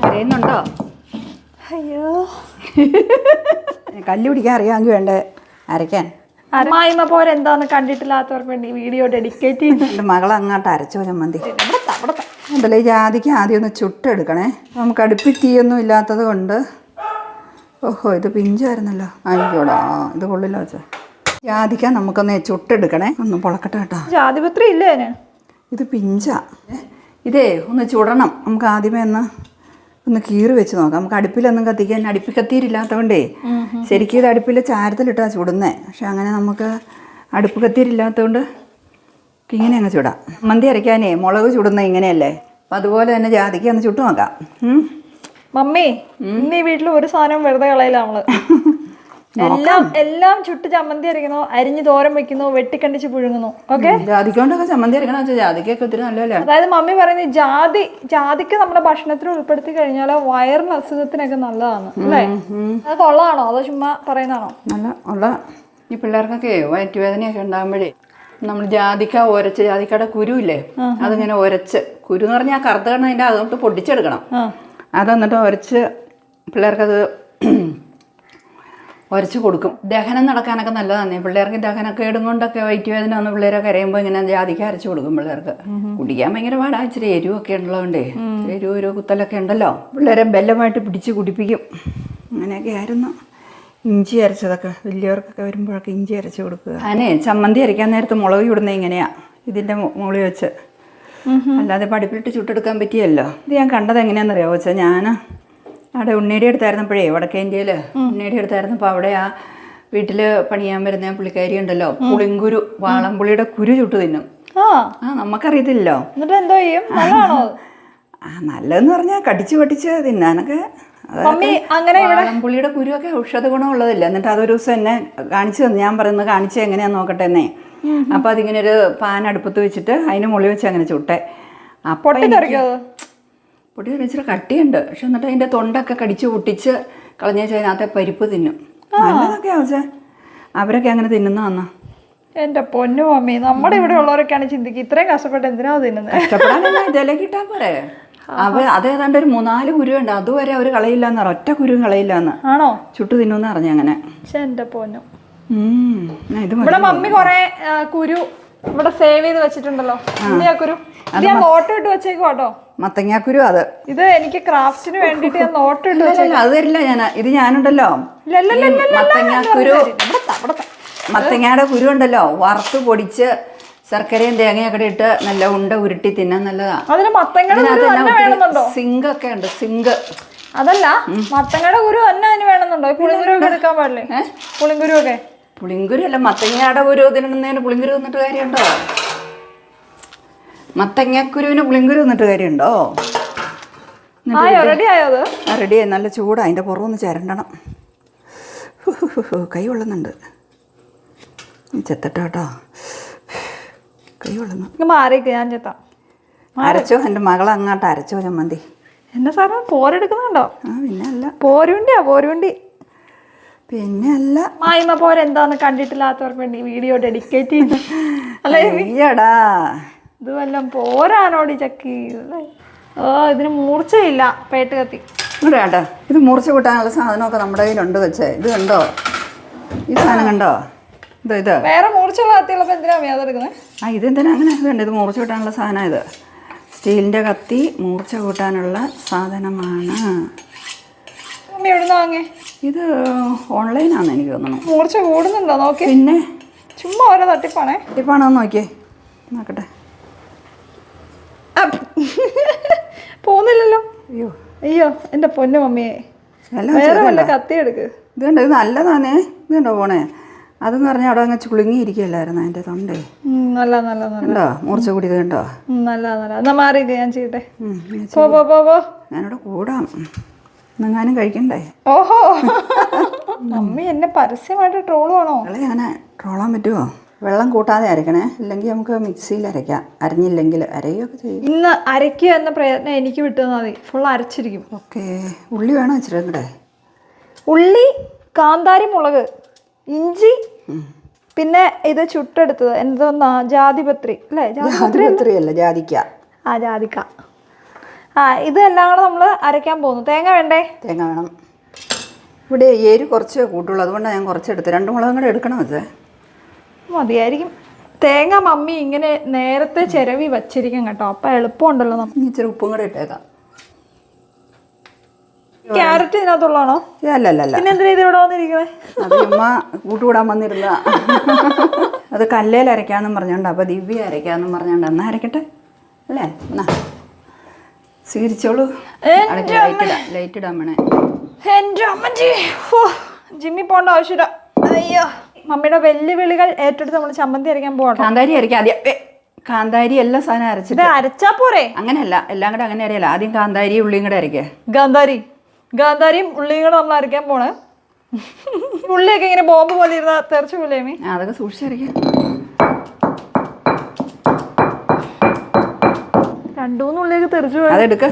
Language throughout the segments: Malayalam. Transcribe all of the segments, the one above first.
അറിയുന്നുണ്ടോ? അയ്യോ, കല്ല് പിടിക്കാൻ അറിയാമെങ്കിൽ വേണ്ടേ അരയ്ക്കാൻ. അമ്മായിമ്മ പോരെന്താന്ന് കണ്ടിട്ടില്ലാത്തവർക്ക് വേണ്ടി വീഡിയോ ഡെഡിക്കേറ്റ് ചെയ്യുന്നു. എൻ്റെ മകൾ അങ്ങോട്ട് അരച്ചോ ചമ്മന്തി. ഉണ്ടല്ലോ, ഈ ജാതിക്ക് ആദ്യം ഒന്ന് ചുട്ടെടുക്കണേ. നമുക്ക് അടുപ്പിൽ തീയൊന്നും ഇല്ലാത്തത് കൊണ്ട്. ഓഹോ, ഇത് പിഞ്ചായിരുന്നല്ലോ. ആയിക്കോടാ, ഇത് കൊള്ളില്ല വെച്ചാൽ. ജാതിക്ക നമുക്കൊന്ന് ചുട്ടെടുക്കണേ. ഒന്ന് പൊളക്കട്ടെ കേട്ടോ. ജാതിപത്രി ഇല്ലേ? ഇത് പിഞ്ചാ. ഇതേ ഒന്ന് ചുടണം. നമുക്ക് ആദ്യമേ ഒന്ന് കീറി വെച്ച് നോക്കാം. നമുക്ക് അടുപ്പിലൊന്നും കത്തിക്കാൻ അടുപ്പിൽ കത്തിയില്ലാത്തതുകൊണ്ടേ ശരിക്കും ഇത് അടുപ്പിൽ ചാരത്തിലിട്ടാണ് ചുടുന്നത്. പക്ഷെ അങ്ങനെ നമുക്ക് അടുപ്പ് കത്തിയില്ലാത്തതുകൊണ്ട് ഇങ്ങനെ അങ്ങ് ചുടാം. മന്തി അരയ്ക്കാനേ മുളക് ചുടുന്നത് ഇങ്ങനെയല്ലേ, അപ്പം അതുപോലെ തന്നെ ജാതിക്ക ഒന്ന് ചുട്ടു നോക്കാം. മമ്മി, ഇന്ന് ഈ വീട്ടിൽ ഒരു സാധനം വെറുതെ കളയില്ല നമ്മള്. എല്ലാം ചുട്ട് ചമ്മന്തി അരയ്ക്കുന്നു, അരിഞ്ഞ് തോരൻ വെക്കുന്നു, വെട്ടിക്കണ്ടിച്ച് പുഴുങ്ങുന്നു. ഓക്കെ, ജാതിക്കൊണ്ടൊക്കെ ചമ്മന്തി അരയ്ക്കണം വെച്ചാൽ ജാതിക്കൊക്കെ ഒത്തിരി നല്ലതല്ലേ. അതായത് മമ്മി പറയുന്നത് ജാതിക്ക് നമ്മുടെ ഭക്ഷണത്തിൽ ഉൾപ്പെടുത്തി കഴിഞ്ഞാൽ വയറിന് അസുഖത്തിനൊക്കെ നല്ലതാണ് അല്ലേ? അത് കൊള്ളാണോ അതോ ചുമ്മാ പറയുന്നതാണോ? നല്ല ഉള്ള ഈ പിള്ളേർക്കൊക്കെ വയറ്റുവേദനയൊക്കെ ഉണ്ടാകുമ്പോഴേ നമ്മൾ ജാതിക്ക ഉരച്ച്, ജാതിക്കയുടെ കുരുവില്ലേ അതിങ്ങനെ ഉരച്ച്, കുരു എന്ന് പറഞ്ഞാൽ കറുത്ത കണ്ണ് അതിൻ്റെ അകത്തോട്ട് പൊടിച്ചെടുക്കണം. അത് എന്നിട്ട് ഉരച്ച് പിള്ളേർക്കത് ഉരച്ച് കൊടുക്കും. ദഹനം നടക്കാനൊക്കെ നല്ലതാണ്. പിള്ളേർക്ക് ദഹനക്കേടും കൊണ്ടൊക്കെ വയറ്റുവേദന വന്ന് പിള്ളേരൊക്കെ കരയുമ്പോൾ ഇങ്ങനെ ജാതിക്ക അരച്ച് കൊടുക്കും പിള്ളേർക്ക്. കുടിക്കാൻ ഭയങ്കര പാടാ. ഇച്ചിരി എരിവൊക്കെ ഉള്ളതുകൊണ്ടേ, എരിവ് കുത്തലൊക്കെ ഉണ്ടല്ലോ. പിള്ളേരെ ബലമായിട്ട് പിടിച്ച് കുടിപ്പിക്കും. അങ്ങനെയൊക്കെ ആയിരുന്നു. ഇഞ്ചി അരച്ചതൊക്കെ വലിയവർക്കൊക്കെ വരുമ്പോഴൊക്കെ ഇഞ്ചി അരച്ച് കൊടുക്കുക. ഞാനേ ചമ്മന്തി അരയ്ക്കാൻ നേരത്ത് മുളക് ചുടുന്നത് ഇങ്ങനെയാണ്, ഇതിൻ്റെ മുകളിൽ വെച്ച്. അല്ലാതെ അടുപ്പിലിട്ട് ചുട്ടെടുക്കാൻ പറ്റിയല്ലോ. ഇത് ഞാൻ കണ്ടത് എങ്ങനെയാണെന്നറിയാമോ വെച്ചാൽ, ഞാൻ അവിടെ ഉണ്ണിയുടെ അടുത്തായിരുന്നപ്പോഴേ, വടക്കേ ഇന്ത്യയിൽ ഉണ്ണിയുടെ അടുത്തായിരുന്നപ്പോൾ അവിടെ ആ വീട്ടിൽ പണിയാൻ വരുന്ന പുള്ളിക്കാരി ഉണ്ടല്ലോ, പുളിങ്കുരു, വാളംപുളിയുടെ കുരു ചുട്ട് തിന്നും. നമുക്കറിയത്തില്ലല്ലോ. എന്നിട്ട് എന്തോ ചെയ്യും? നല്ലതാണോ? നല്ലതെന്ന് പറഞ്ഞാൽ കടിച്ച് പൊട്ടിച്ച് തിന്നാനൊക്കെ. വാളംപുളിയുടെ കുരുവൊക്കെ ഔഷധ ഗുണമുള്ളതില്ല. എന്നിട്ട് അതൊരു ദിവസം എന്നെ കാണിച്ചു തന്നു. ഞാൻ പറയുന്നത് കാണിച്ച് എങ്ങനെയാന്ന് നോക്കട്ടെ എന്നേ. അപ്പോൾ അതിങ്ങനെ ഒരു പാൻ അടുപ്പത്ത് വെച്ചിട്ട് അതിന് മുകളിൽ വെച്ച് അങ്ങനെ ചുട്ടെ. അപ്പോൾ പൊടി വെച്ചിട്ട് കട്ടിയുണ്ട്. പക്ഷെ എന്നിട്ട് അതിൻ്റെ തൊണ്ടൊക്കെ കടിച്ച് പൊട്ടിച്ച് കളഞ്ഞേച്ച് അതിനകത്തെ പരിപ്പ് തിന്നും. നല്ലതൊക്കെ ആവശ്യം അവരൊക്കെ അങ്ങനെ തിന്നുന്നതാന്ന്. എൻ്റെ പൊന്നു മമ്മി, നമ്മുടെ ഇവിടെ ഉള്ളവരൊക്കെയാണ് ചിന്തിക്കുക ഇത്രയും കഷ്ടപ്പെട്ട് എന്തിനാ തിന്നുന്നത്? കഷ്ടപ്പെടാനല്ല, ഇതിലേക്ക് ഇട്ടാൽ പോരെ. അതേതാണ്ട് ഒരു 3-4 കുരുവുണ്ട്, അതുവരെ അവർ കളയില്ലാന്ന് പറഞ്ഞു. ഒറ്റ കുരുവും കളയില്ലാന്ന്. ആണോ? ചുട്ടു തിന്നുന്ന് പറഞ്ഞു അങ്ങനെ. എൻ്റെ പൊന്നു, ഇവിടെ മമ്മി കൊറേ കുരു ഇവിടെ സേവ് ചെയ്ത് വെച്ചിട്ടുണ്ടല്ലോ. കുരു ഞാൻ നോട്ട് ഇട്ട് വെച്ചേക്കും കേട്ടോ. മത്തങ്ങാക്കുരു. അത് ഇത് എനിക്ക് ക്രാഫ്റ്റിന് വേണ്ടിട്ട് ഞാൻ നോട്ട് ഇട്ട് വെച്ചേക്കും. അത് തരില്ല ഞാൻ. ഇത് ഞാനുണ്ടല്ലോ മത്തങ്ങാക്കുരു, മത്തങ്ങയുടെ കുരു ഉണ്ടല്ലോ, വറുത്ത് പൊടിച്ച് ശർക്കരയും തേങ്ങയൊക്കെ ഇട്ട് നല്ല ഉണ്ട ഉരുട്ടി തിന്നാൻ നല്ലതാ. അതിന് മത്തങ്ങയുടെ സിങ്ക് ഒക്കെ ഉണ്ട്. സിങ്ക് അതല്ല, മത്തങ്ങയുടെ കുരു തന്നെ അതിന് വേണമെന്നുണ്ടോ? പുളിങ്കുരു ഒക്കെ എടുക്കാൻ പാടില്ലേ? പുളിങ്കുരു ഒക്കെ. പുളിങ്കുരു അല്ല, മത്തങ്ങയുടെ കുരു തിന്നുന്നതിന് പുളിങ്കുരു തിന്നിട്ട് കാര്യമുണ്ടോ? മത്തങ്ങക്കുരുവിന് പുളിങ്കുരു തിന്നിട്ട് കാര്യമുണ്ടോ? റെഡിയായി. നല്ല ചൂടാ. അതിൻ്റെ പുറമൊന്ന് ചിരണ്ടണം. കൈ കൊള്ളുന്നുണ്ട്. ചെത്തട്ടോ കേട്ടോ, കൈ കൊള്ളുന്നു. ഞാൻ ചെത്താം. അരച്ചോ, എൻ്റെ മകൾ അങ്ങോട്ട് അരച്ചോ ചമ്മന്തി. എന്നെ സാധനം പോരെടുക്കുന്നുണ്ടോ? പിന്നെ അല്ല, പോരുണ്ടി പിന്നെ അല്ല. മായ്മ പോരെന്താന്ന് കണ്ടിട്ടില്ലാത്തവർക്ക് വേണ്ടി വീഡിയോ ഡെഡിക്കേറ്റ് ചെയ്യുന്നു അല്ലേ? ഇത് വല്ലതും പോരാനോടി ചക്കി അല്ലേ? ഇതിന് മൂർച്ചയില്ല, പേട്ട് കത്തി. ഇവിടെ കേട്ടോ, ഇത് മൂർച്ച കൂട്ടാനുള്ള സാധനമൊക്കെ നമ്മുടെ കയ്യിലുണ്ട് വെച്ചേ. ഇത് കണ്ടോ, ഈ സാധനം കണ്ടോ? ഇത് വേറെ മൂർച്ചയുള്ള കത്തിയുള്ളപ്പോൾ എന്തിനാ അതെടുക്കുന്നത്? ഇതെന്തിനാ അങ്ങനെ? ഇതുണ്ട്, ഇത് മൂർച്ച കൂട്ടാനുള്ള സാധനം. ഇത് സ്റ്റീലിൻ്റെ കത്തി, മൂർച്ച കൂട്ടാനുള്ള സാധനമാണ്. ഇത് ഓൺലൈനാണെന്ന് എനിക്ക് തോന്നുന്നു. മൂർച്ച കൂടുന്നുണ്ടോ നോക്കി? പിന്നെ ചുമ്മാ ഓരോ തട്ടിപ്പാണോ നോക്കിയേ, നോക്കട്ടെ. പോന്നില്ലല്ലോ. അയ്യോ എൻ്റെ പൊന്നു മമ്മിയെ, വേറെ വല്ല കത്തി എടുക്ക്. ഇത് കണ്ടോ, ഇത് നല്ലതാണേ. ഇത് കണ്ടോ പോണേ. അതെന്ന് പറഞ്ഞാൽ അവിടെ അങ്ങ് ചുളുങ്ങിയിരിക്കുകയല്ലായിരുന്നു അതിൻ്റെ തൊണ്ടേ. കണ്ടോ മൂർച്ച കൂടി? ഇത് കണ്ടോ? എന്നാ മാറി ഞാൻ ചെയ്യട്ടെ. ഞാനിവിടെ കൂടാം, എന്നെങ്ങാനും കഴിക്കണ്ടേ? ഓഹോ, മമ്മി എന്നെ പരസ്യമായിട്ട് ട്രോളുവാണോ? അങ്ങനെ ട്രോളാൻ പറ്റുമോ? വെള്ളം കൂട്ടാതെ അരക്കണേ, ഇല്ലെങ്കിൽ നമുക്ക് മിക്സിയിൽ അരയ്ക്കാം. അരഞ്ഞില്ലെങ്കിൽ അരയുകയൊക്കെ ചെയ്യും. ഇന്ന് അരയ്ക്കുക എന്ന പ്രയത്നം എനിക്ക് വിട്ടുതന്നാൽ മതി, ഫുൾ അരച്ചിരിക്കും. ഓക്കെ. ഉള്ളി വേണോ ഇച്ചിരി കൂടെ? ഉള്ളി, കാന്താരി മുളക്, ഇഞ്ചി, പിന്നെ ഇത് ചുട്ടെടുത്തത് എന്തോന്നാ, ജാതിപത്രി അല്ലേ? ജാതിപത്രി അല്ല, ജാതിക്ക. ജാതിക്ക. ഇതെല്ലാം കൂടെ നമ്മൾ അരയ്ക്കാൻ പോകുന്നു. തേങ്ങ വേണ്ടേ? തേങ്ങ വേണം. ഇവിടെ എരി കുറച്ച് കൂട്ടുള്ളൂ, അതുകൊണ്ടാണ് ഞാൻ കുറച്ചെടുത്ത്. 2 മുളകും കൂടെ എടുക്കണം. വെച്ചേ മതിയായിരിക്കും. തേങ്ങ മമ്മി ഇങ്ങനെ നേരത്തെ ചിരവി വച്ചിരിക്കും കേട്ടോ, അപ്പം എളുപ്പമുണ്ടല്ലോ. ഇച്ചിരി ഉപ്പും കൂടെ ഇട്ടേക്കാം. ക്യാരറ്റ് ഇതിനകത്തുള്ളതാണോ? അല്ലല്ല. പിന്നെ എന്തിനാ ഇത് ഇവിടെ വന്നിരിക്കണേ? അത് ഉമ്മ കൂട്ടുകൂടാൻ വന്നിരുന്ന അത് കല്ലേൽ അരയ്ക്കാന്നും പറഞ്ഞോണ്ട്, അപ്പോൾ ദിവ്യ അരയ്ക്കാന്നും പറഞ്ഞോണ്ട് എന്നാ അരക്കട്ടെ അല്ലേ? എന്നാ സ്വീകരിച്ചോളൂ. ലൈറ്റ് ഇടാൻ വേണേ. എൻ്റെ അമ്മജി, ജിമ്മി പോകേണ്ട ആവശ്യമില്ല. അയ്യോ, മമ്മിയുടെ വെല്ലുവിളികൾ ഏറ്റെടുത്ത് നമ്മൾ ചമ്മന്തി അരയ്ക്കാൻ പോകണം. കാന്താരി അരയ്ക്കാം ആദ്യം. കാന്താരി എല്ലാ സാധനം അരച്ചിട്ട് അരച്ചാ പോരെ? അങ്ങനെയല്ല, എല്ലാം കൂടെ അങ്ങനെ അറിയാലോ. ആദ്യം കാന്താരി ഉള്ളിയും കൂടെ അരയ്ക്കേ. ഗാന്ധാരിയും ഉള്ളിയും കൂടെ നമ്മൾ അരയ്ക്കാൻ പോണേ. ഉള്ളിയൊക്കെ ഇങ്ങനെ ബോംബ് പോലെ ഇരുന്ന തെറിച്ചു പോലെ. അതൊക്കെ സൂക്ഷിച്ചരയ്ക്കാം. 2-3 ഉള്ളിയൊക്കെ തെറിച്ചു പോയി. അതെടുക്ക.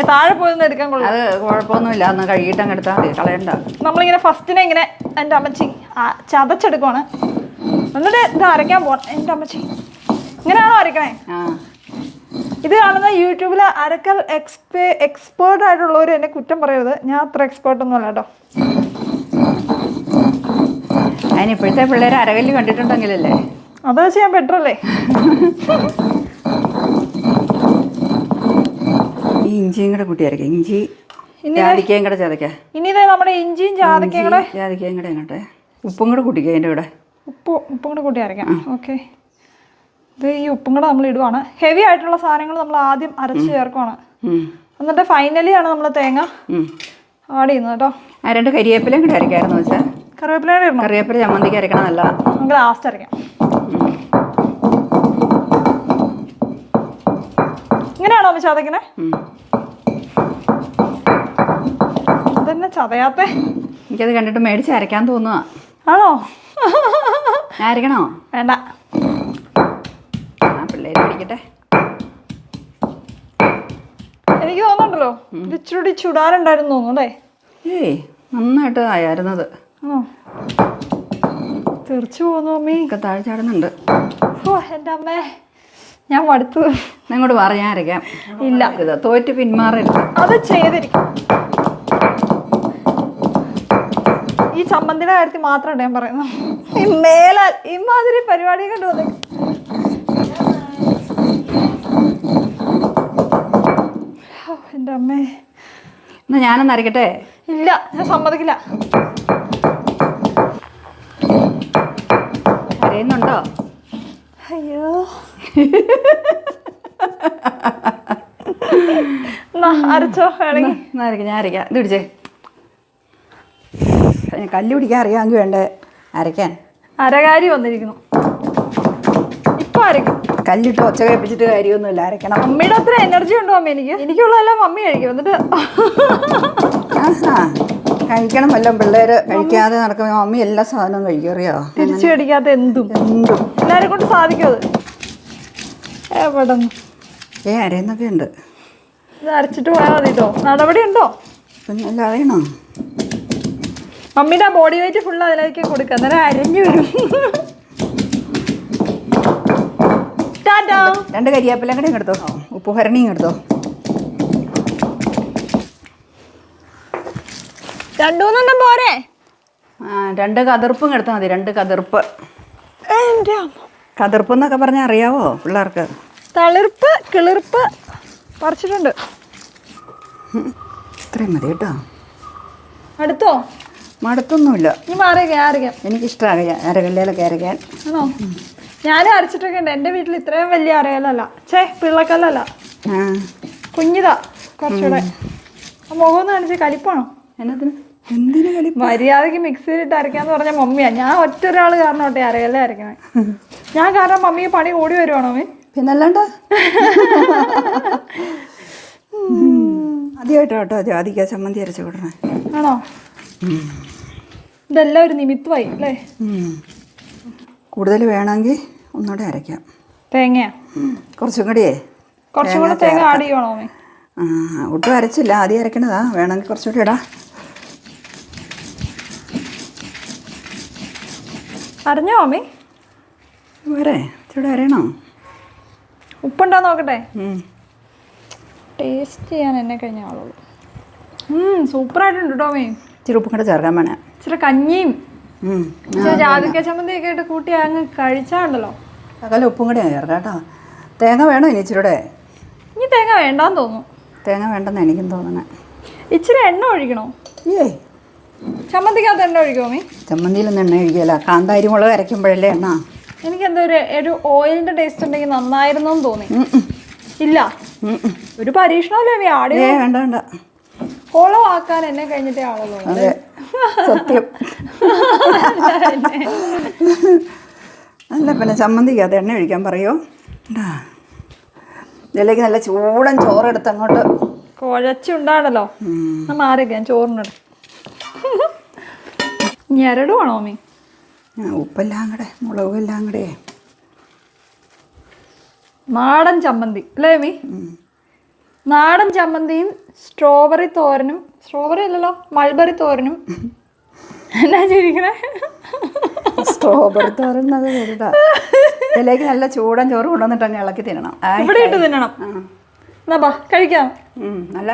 താഴെ പോയൊന്നും എടുക്കാൻ കൊള്ളു. അത് കുഴപ്പമൊന്നുമില്ല, ഒന്ന് കഴുകിയിട്ട് അങ്ങ് എടുത്താൽ മതി, കളയണ്ട. നമ്മളിങ്ങനെ ഫസ്റ്റിനെ ഇങ്ങനെ എൻ്റെ അമ്മച്ചി ചതച്ചെടുക്കുവാണ്, എന്നിട്ട് ഇത് അരയ്ക്കാൻ പോകണം. എൻ്റെ അമ്മച്ചി ഇങ്ങനെയാണോ അരയ്ക്കണേ? ഇത് കാണുന്ന യൂട്യൂബിൽ അരക്കൽ എക്സ്പേർട്ട് ആയിട്ടുള്ളവർ എന്നെ കുറ്റം പറയരുത്, ഞാൻ അത്ര എക്സ്പേർട്ടൊന്നും അല്ല കേട്ടോ. അതിനിപ്പോഴത്തെ പിള്ളേർ അരകല്ല് കണ്ടിട്ടുണ്ടെങ്കിലല്ലേ അത് വെച്ച് ഞാൻ ബെറ്റർ അല്ലേ. ഈ ഇഞ്ചിയും കൂടെ കൂട്ടി അരയ്ക്കാം. ഇഞ്ചി ജാതിക്കയും കൂടെ ചതയ്ക്കാം. ഇനി ഇതേ നമ്മുടെ ഇഞ്ചിയും ജാതിക്കയും കൂടെ അങ്ങോട്ടെ ഉപ്പും കൂടെ കൂട്ടിക്കുക. അതിൻ്റെ കൂടെ ഉപ്പും കൂടെ കൂട്ടി അരയ്ക്കാം. ഓക്കെ, ഇത് ഈ ഉപ്പും കൂടെ നമ്മൾ ഇടുവാണ്. ഹെവി ആയിട്ടുള്ള സാധനങ്ങൾ നമ്മൾ ആദ്യം അരച്ച് ചേർക്കുവാണ്. എന്നിട്ട് ഫൈനലി ആണ് നമ്മൾ തേങ്ങ ആഡ് ചെയ്യുന്നത് കേട്ടോ. 2 കരിവേപ്പിലയും കൂടെ അരയ്ക്കായിരുന്നു വെച്ചാൽ. കറിവേപ്പില ചമ്മന്തിക്ക് അരയ്ക്കണം. നല്ല നമുക്ക് ലാസ്റ്റ് അരയ്ക്കാം. ഇങ്ങനെയാണോ അമ്മ ചതക്കണേ? ഇതന്നെ ചതയാത്തേ. എനിക്കത് കണ്ടിട്ട് മേടിച്ച് അരയ്ക്കാൻ തോന്നുക. ആണോ? ഞാൻ അരയ്ക്കണോ? വേണ്ട, പിള്ളേര് പഠിക്കട്ടെ. എനിക്ക് തോന്നുന്നുണ്ടല്ലോ ഇച്ചിരി ചുടാനുണ്ടായിരുന്നു തോന്നുന്നു അല്ലേ? ഏയ്, നന്നായിട്ട് ആയിരുന്നത്. തെറിച്ചു പോന്നു മമ്മി. ഒക്കെ താഴെ ചാടുന്നുണ്ട്. ഓ എൻ്റെ അമ്മേ, ഞാൻ മടുത്തു. നിങ്ങോട്ട് മാറി, ഞാൻ അരയ്ക്കാം. ഇല്ല, തോറ്റ് പിന്മാറരുത്. അത് ചെയ്തിരിക്കും. ഈ ചമ്മന്തിയുടെ കാര്യത്തിൽ മാത്രമാണ് ഞാൻ പറയുന്നത്. മേലാൽ ഇമാതിരി പരിപാടി കണ്ടു വന്നേ. എൻ്റെ അമ്മേ, എന്നാ ഞാനൊന്ന് അരയ്ക്കട്ടെ? ഇല്ല, ഞാൻ സമ്മതിക്കില്ല. അരയുന്നുണ്ടോ? അയ്യോ, അരച്ചോ വേണമെങ്കിൽ. ഞാൻ അരയ്ക്കാം. ഇത് പിടിച്ചേ. കല്ല് പിടിക്കാൻ അറിയാമെങ്കിൽ വേണ്ടേ അരയ്ക്കാൻ. അരകാരി വന്നിരിക്കുന്നു. ഇപ്പൊ അരയ്ക്കും. കല്ലിട്ട് ഒച്ച കഴിപ്പിച്ചിട്ട് കാര്യമൊന്നുമില്ല, അരയ്ക്കണം. മമ്മിയുടെ അത്ര എനർജി ഉണ്ടോ അമ്മ? എനിക്കുള്ളതെല്ലാം മമ്മി കഴിക്കും. എന്നിട്ട് കഴിക്കണം. വല്ലതും പിള്ളേർ കഴിക്കാതെ നടക്കുമ്പോൾ മമ്മി എല്ലാ സാധനവും കഴിക്കും, അറിയോ? തിരിച്ചു കടിക്കാത്ത എന്തും എല്ലാവരെ കൊണ്ട് സാധിക്കും. അത് എവിടെ അരയുന്നൊക്കെ ഉണ്ട്. ഇത് അരച്ചിട്ട് പോയാൽ മതി കേട്ടോ. നടപടി ഉണ്ടോ? പിന്നെ എല്ലാം അറിയണോ? മമ്മിയുടെ ബോഡി വെയിറ്റ് ഫുള്ള് അതിലേക്ക് കൊടുക്കുക, അന്നേരം അരഞ്ഞു വരും. 2 കരിവേപ്പിലയും കൂടെ എടുത്തോ. ഉപ്പ് ഭരണിയും എടുത്തോ. 2-3 പോരെ? 2 കതിർപ്പും എടുത്താൽ മതി. 2 കതിർപ്പ്. കതിർപ്പ് എന്നൊക്കെ പറഞ്ഞാൽ അറിയാവോ പിള്ളേർക്ക്? തളിർപ്പ് കിളിർപ്പ് പറിച്ചിട്ടുണ്ട്. ഇത്രയും മതി കേട്ടോ. അടുത്തോ? മടുത്തൊന്നുമില്ല. ഇനി മാറിയൊക്കെ അരയ്ക്കാം. എനിക്കിഷ്ടമാണ് അരകല്ലിലൊക്കെ അരയ്ക്കാൻ. ആണോ? ഞാനും അരച്ചിട്ടൊക്കെ ഉണ്ട്. എൻ്റെ വീട്ടിൽ ഇത്രയും വലിയ അരകല്ലല്ല, പിള്ളക്കല്ലല്ല, കുഞ്ഞിതാ കുറച്ചുകൂടെ. മുഖം ഒന്ന് കാണിച്ച് കലിപ്പാണോ? എന്തിനു കലിപ്പ്? മര്യാദക്ക് മിക്സിയിലിട്ട് അരയ്ക്കാന്ന് പറഞ്ഞ മമ്മിയാ. ഞാൻ ഒറ്റ ഒരാൾ കാരണോട്ടെ അരകല്ലേ അരയ്ക്കണേ. ഞാൻ കാരണം മമ്മിക്ക് പണി കൂടി വരുവാണോ മമ്മി? പിന്നല്ലാണ്ട്. ആദ്യമായിട്ടോ കേട്ടോ ജാതിക്ക ചമ്മന്തി അരച്ച് കൊടുക്കണേ. ആണോ? ഇതെല്ലാം ഒരു നിമിത്തമായി അല്ലേ? കൂടുതൽ വേണമെങ്കിൽ ഒന്നുകൂടെ അരയ്ക്കാം. തേങ്ങയാ? കുറച്ചും കൂടെ തേങ്ങ ആഡ് ചെയ്യണോ മമ്മി? ഒട്ടും അരച്ചില്ല, ആദ്യം അരയ്ക്കണതാ. വേണമെങ്കിൽ കുറച്ചുകൂടി ഇടാം. അരഞ്ഞോ മമ്മി? വേറെ ഇച്ചിരി അരയണോ? ഉപ്പുണ്ടോ നോക്കട്ടെ. ടേസ്റ്റ് ചെയ്യാൻ എന്നെ കഴിഞ്ഞ ആളുള്ളൂ. സൂപ്പറായിട്ടുണ്ട് കേട്ടോ മീ. ഇച്ചിരി ഉപ്പും കൂടെ ചേർക്കാൻ വേണേ. ഇച്ചിരി കഞ്ഞിയും ഇച്ചിരി ജാതിക്ക ചമ്മന്തിയൊക്കെ ആയിട്ട് കൂട്ടി അങ്ങ് കഴിച്ചാണ്ടല്ലോ. ശകലം ഉപ്പും കൂടെ ചേർക്കാം കേട്ടോ. തേങ്ങ വേണോ ഇനി ഇച്ചിരൂടെ? ഇനി തേങ്ങ വേണ്ടാന്ന് തോന്നുന്നു. തേങ്ങ വേണ്ടെന്ന് എനിക്കും തോന്നണേ. ഇച്ചിരി എണ്ണ ഒഴിക്കണോ? ഏയ്, ചമ്മന്തിക്കകത്ത് എണ്ണ ഒഴിക്കുമോ മീ? ചമ്മന്തിയിലൊന്നും എണ്ണ ഒഴിക്കില്ല. കാന്താരി മുളക് അരയ്ക്കുമ്പോഴല്ലേ എണ്ണ. എനിക്കെന്തോ ഒരു ഓയിലിന്റെ ടേസ്റ്റ് ഉണ്ടെങ്കിൽ നന്നായിരുന്നു തോന്നി. ഇല്ല, ഒരു പരീക്ഷണമല്ലേ മീ? ആടി വേണ്ട വേണ്ട, കോളമാക്കാൻ എന്നെ കഴിഞ്ഞിട്ടേ ആളുള്ളൂ. അതെ സത്യം. അല്ല പിന്നെ ചമ്മന്തിക്കകത്ത് എണ്ണ ഒഴിക്കാൻ പറയോ? ഇതിലേക്ക് നല്ല ചൂടൻ ചോറെടുത്ത് അങ്ങോട്ട് കുഴച്ചുണ്ടാണല്ലോ. മാറിയൊക്കെ ഞാൻ ചോറിനെടു. ഞരടുവാണോ മീ? ഉപ്പെല്ലാം കൂടെ മുളകും എല്ലാം കൂടെ. നാടൻ ചമ്മന്തി അല്ലേ മീ? നാടൻ ചമ്മന്തിയും സ്ട്രോബെറി തോരനും. സ്ട്രോബെറി അല്ലല്ലോ, മൾബറി തോരനും. എന്നാ ചിരിക്കണേ? സ്ട്രോബെറി തോരൻ അത് വലുതാ. ഇതിലേക്ക് നല്ല ചൂടൻ ചോറ് കൊണ്ടുവന്നിട്ട് അങ്ങ് ഇളക്കി തിന്നണം. ഇവിടെ ഇട്ട് തിന്നണം. എന്നാ ബാ കഴിക്കാം. നല്ല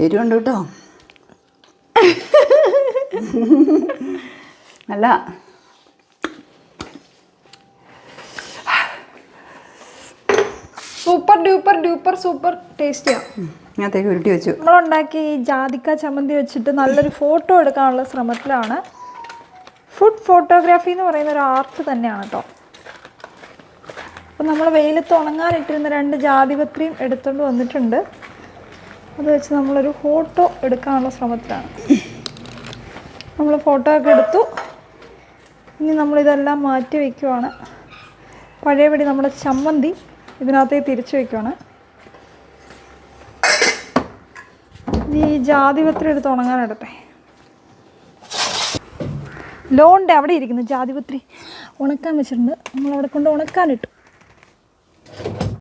എരിവുണ്ട് കേട്ടോ. നല്ല സൂപ്പർ ഡ്യൂപ്പർ ഡ്യൂപ്പർ സൂപ്പർ ടേസ്റ്റിയാണ്. ഇങ്ങനത്തേക്ക് ഉരുട്ടി വെച്ചു. നമ്മളുണ്ടാക്കി ഈ ജാതിക്ക ചമ്മന്തി വെച്ചിട്ട് നല്ലൊരു ഫോട്ടോ എടുക്കാനുള്ള ശ്രമത്തിലാണ്. ഫുഡ് ഫോട്ടോഗ്രാഫി എന്ന് പറയുന്ന ഒരു ആർട്ട് തന്നെയാണ് കേട്ടോ. അപ്പം നമ്മൾ വെയിലത്ത് ഉണങ്ങാനിട്ടിരുന്ന 2 ജാതിപത്രിയും എടുത്തുകൊണ്ട് വന്നിട്ടുണ്ട്. അത് വെച്ച് നമ്മളൊരു ഫോട്ടോ എടുക്കാനുള്ള ശ്രമത്തിലാണ്. നമ്മൾ ഫോട്ടോ ഒക്കെ എടുത്തു. ഇനി നമ്മളിതെല്ലാം മാറ്റി വയ്ക്കുവാണ്. പഴയപടി നമ്മുടെ ചമ്മന്തി ഇതിനകത്തേക്ക് തിരിച്ചു വയ്ക്കുവാണ്. ഈ ജാതിപത്രി എടുത്ത് ഉണങ്ങാനിടട്ടെ. ലോണിൻ്റെ അവിടെ ഇരിക്കുന്നു ജാതിപത്രി. ഉണക്കാൻ വെച്ചിട്ടുണ്ട്. നമ്മളവിടെ കൊണ്ട് ഉണക്കാനിട്ടു.